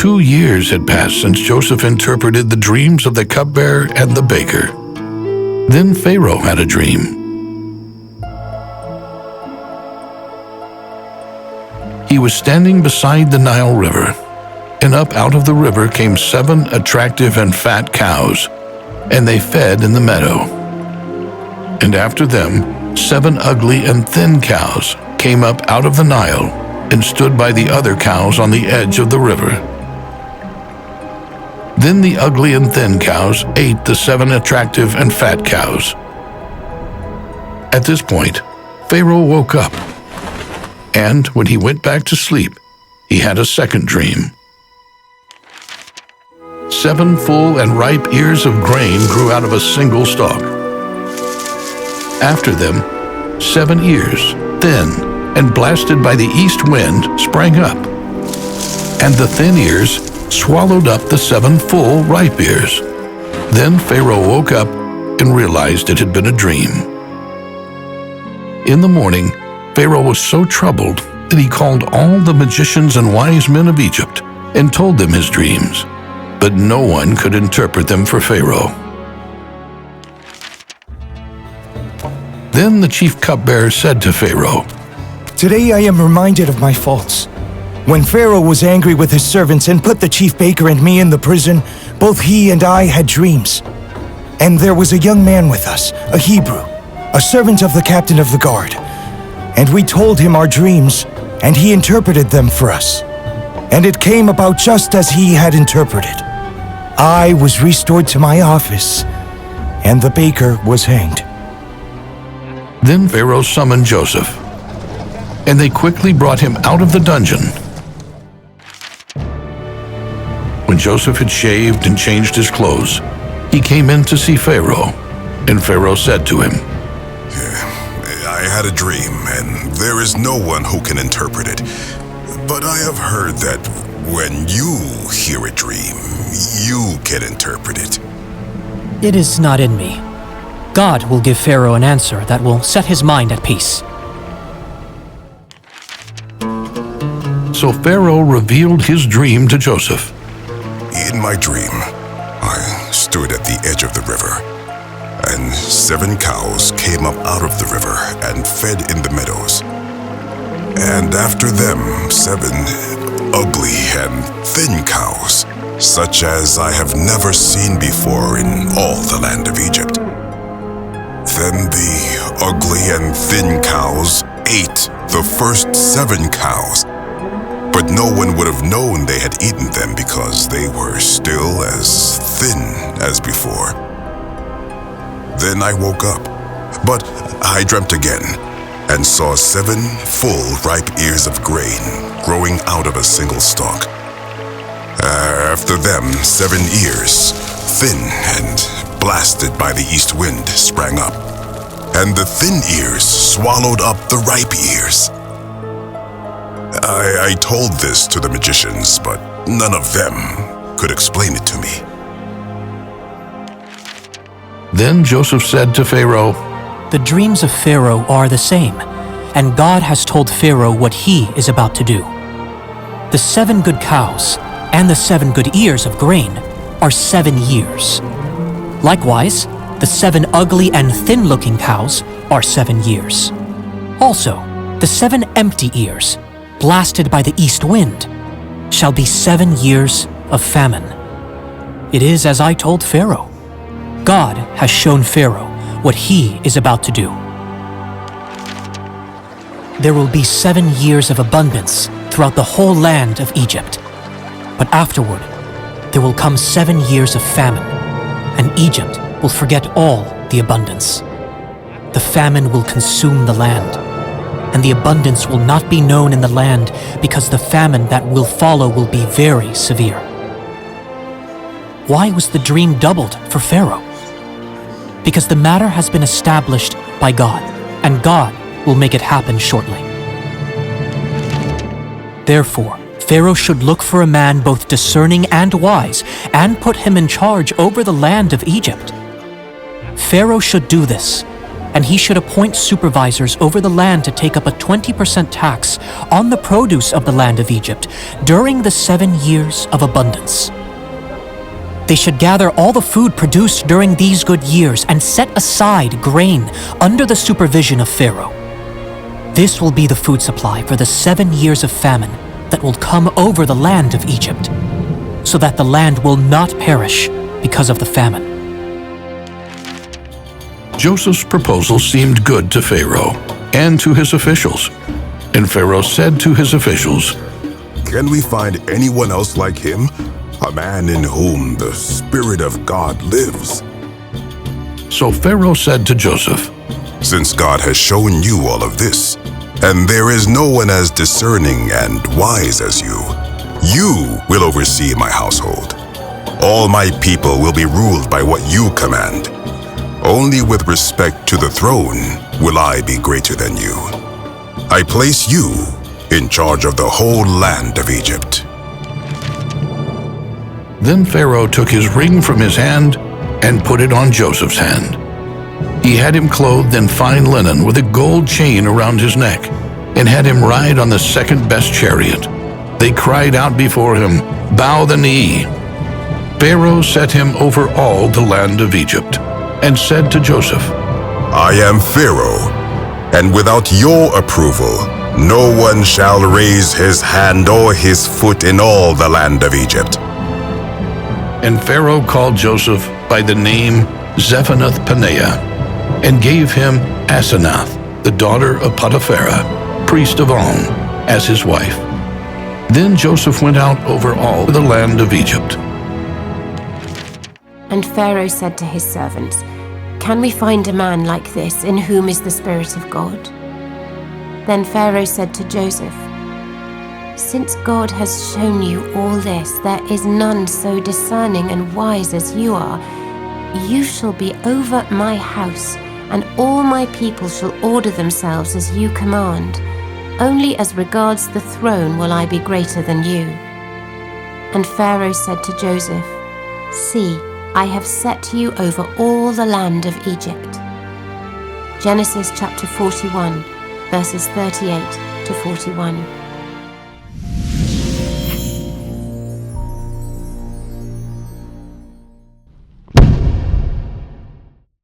2 years had passed since Joseph interpreted the dreams of the cupbearer and the baker. Then Pharaoh had a dream. He was standing beside the Nile River, and up out of the river came 7 attractive and fat cows, and they fed in the meadow. And after them, 7 ugly and thin cows came up out of the Nile and stood by the other cows on the edge of the river. Then the ugly and thin cows ate the 7 attractive and fat cows. At this point, Pharaoh woke up, and when he went back to sleep, he had a second dream. 7 full and ripe ears of grain grew out of a single stalk. After them, 7 ears, thin and blasted by the east wind, sprang up, and the thin ears swallowed up the 7 full, ripe ears. Then Pharaoh woke up and realized it had been a dream. In the morning, Pharaoh was so troubled that he called all the magicians and wise men of Egypt and told them his dreams, but no one could interpret them for Pharaoh. Then the chief cupbearer said to Pharaoh, "Today I am reminded of my faults. When Pharaoh was angry with his servants and put the chief baker and me in the prison, both he and I had dreams. And there was a young man with us, a Hebrew, a servant of the captain of the guard. And we told him our dreams, and he interpreted them for us. And it came about just as he had interpreted. I was restored to my office, and the baker was hanged." Then Pharaoh summoned Joseph, and they quickly brought him out of the dungeon. When Joseph had shaved and changed his clothes, he came in to see Pharaoh, and Pharaoh said to him, "I had a dream, and there is no one who can interpret it. But I have heard that when you hear a dream, you can interpret it." It is not in me. God will give Pharaoh an answer that will set his mind at peace. So Pharaoh revealed his dream to Joseph. In my dream, I stood at the edge of the river, and 7 cows came up out of the river and fed in the meadows. And after them, 7 ugly and thin cows, such as I have never seen before in all the land of Egypt. Then the ugly and thin cows ate the first 7 cows, but no one would have known they had eaten them because they were still as thin as before. Then I woke up, but I dreamt again and saw 7 full ripe ears of grain growing out of a single stalk. After them, 7 ears, thin and blasted by the east wind, sprang up, and the thin ears swallowed up the ripe ears. I told this to the magicians, but none of them could explain it to me. Then Joseph said to Pharaoh, The dreams of Pharaoh are the same, and God has told Pharaoh what he is about to do. The 7 good cows and the 7 good ears of grain are 7 years. Likewise, the 7 ugly and thin-looking cows are 7 years. Also, the 7 empty ears, blasted by the east wind, shall be 7 years of famine. It is as I told Pharaoh. God has shown Pharaoh what he is about to do. There will be 7 years of abundance throughout the whole land of Egypt. But afterward, there will come 7 years of famine, and Egypt will forget all the abundance. The famine will consume the land, and the abundance will not be known in the land because the famine that will follow will be very severe. Why was the dream doubled for Pharaoh? Because the matter has been established by God, and God will make it happen shortly. Therefore, Pharaoh should look for a man both discerning and wise, and put him in charge over the land of Egypt. Pharaoh should do this, and he should appoint supervisors over the land to take up a 20% tax on the produce of the land of Egypt during the 7 years of abundance. They should gather all the food produced during these good years and set aside grain under the supervision of Pharaoh. This will be the food supply for the 7 years of famine that will come over the land of Egypt, so that the land will not perish because of the famine. Joseph's proposal seemed good to Pharaoh and to his officials. And Pharaoh said to his officials, Can we find anyone else like him? A man in whom the Spirit of God lives. So Pharaoh said to Joseph, Since God has shown you all of this, and there is no one as discerning and wise as you will oversee my household. All my people will be ruled by what you command. Only with respect to the throne will I be greater than you. I place you in charge of the whole land of Egypt. Then Pharaoh took his ring from his hand and put it on Joseph's hand. He had him clothed in fine linen with a gold chain around his neck, and had him ride on the second-best chariot. They cried out before him, Bow the knee. Pharaoh set him over all the land of Egypt, and said to Joseph, I am Pharaoh, and without your approval, no one shall raise his hand or his foot in all the land of Egypt. And Pharaoh called Joseph by the name Zephanath-Paneah, and gave him Asenath, the daughter of Potiphera, priest of On, as his wife. Then Joseph went out over all the land of Egypt. And Pharaoh said to his servants, Can we find a man like this in whom is the Spirit of God? Then Pharaoh said to Joseph, Since God has shown you all this, there is none so discerning and wise as you are. You shall be over my house, and all my people shall order themselves as you command. Only as regards the throne will I be greater than you. And Pharaoh said to Joseph, See, I have set you over all the land of Egypt. Genesis chapter 41, verses 38 to 41.